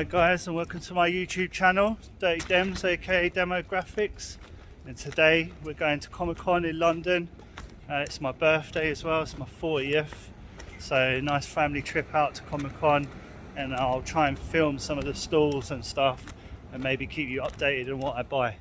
Hi guys, and welcome to my YouTube channel, Dirty Dems, aka Demographics. And today we're going to Comic Con in London. It's my birthday as well, it's my 40th. So nice family trip out to Comic Con, and I'll try and film some of the stalls and stuff and maybe keep you updated on what I buy.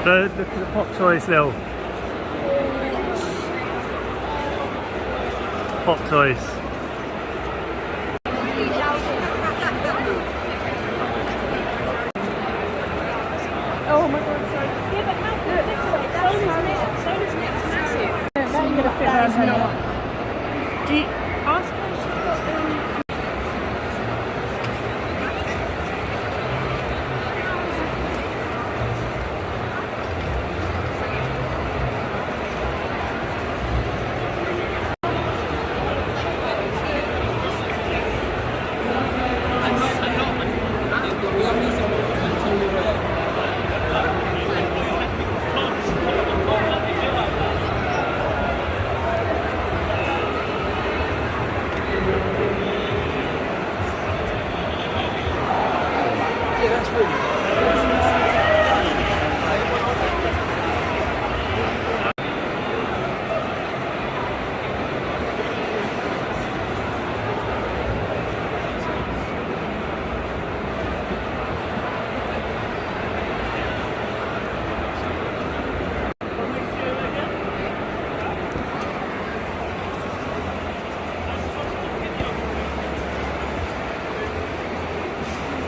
Look at the Pop Toys, Lil. Pop Toys. Oh my god, sorry. Yeah, but how good this way? Soda's next massive. Yeah, that ain't gonna fit around her not. Do you ask her if she's got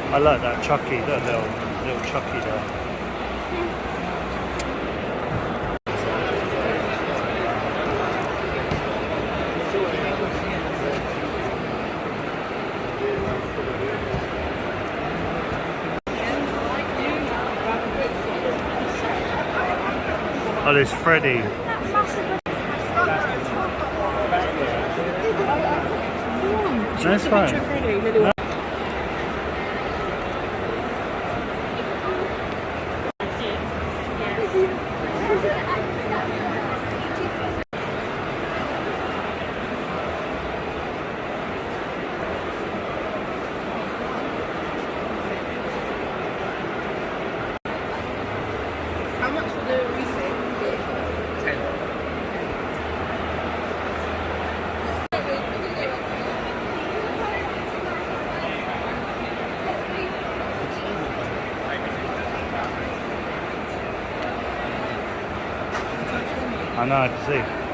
I like that Chucky, that little Chucky there. Oh, there's Freddy. That's fine. how much for the refit? 10. I know, I can see.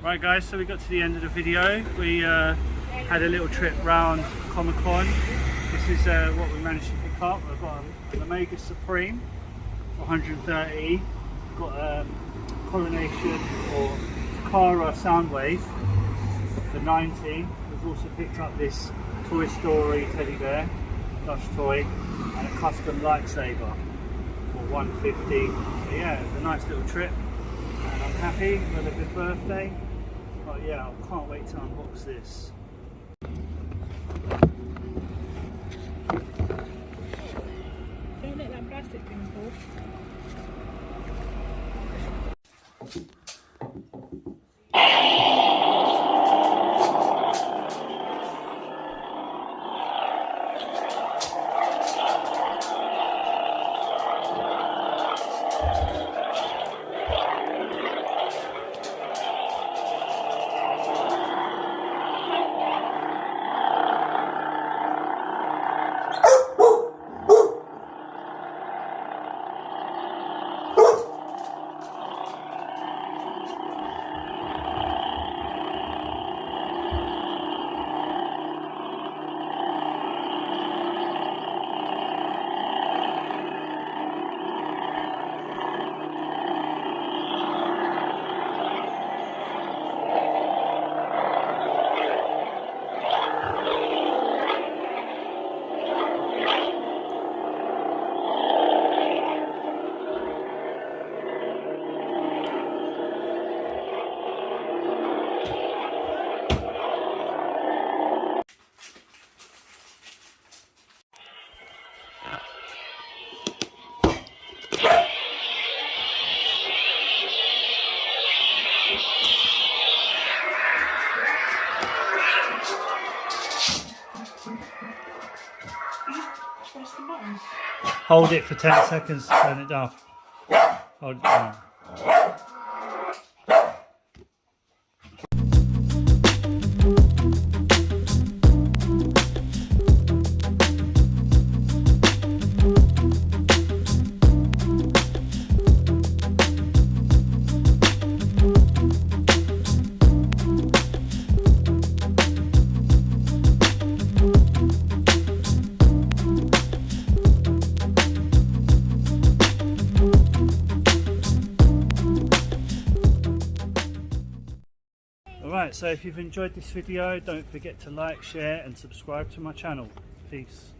Right guys, so we got to the end of the video. We had a little trip round Comic-Con. This is what we managed to pick up. I've got an Omega Supreme for 130. Got a Coronation or Cara Soundwave for 90. We've also picked up this Toy Story teddy bear, plush toy, and a custom lightsaber for 150. So yeah, it's a nice little trip, and I'm happy. We had a good birthday. But yeah, I can't wait to unbox this. Don't let that plastic thing fall. Press the buttons. Hold it for 10 seconds to turn it off. Hold it down. Alright, so if you've enjoyed this video, don't forget to like, share and subscribe to my channel. Peace.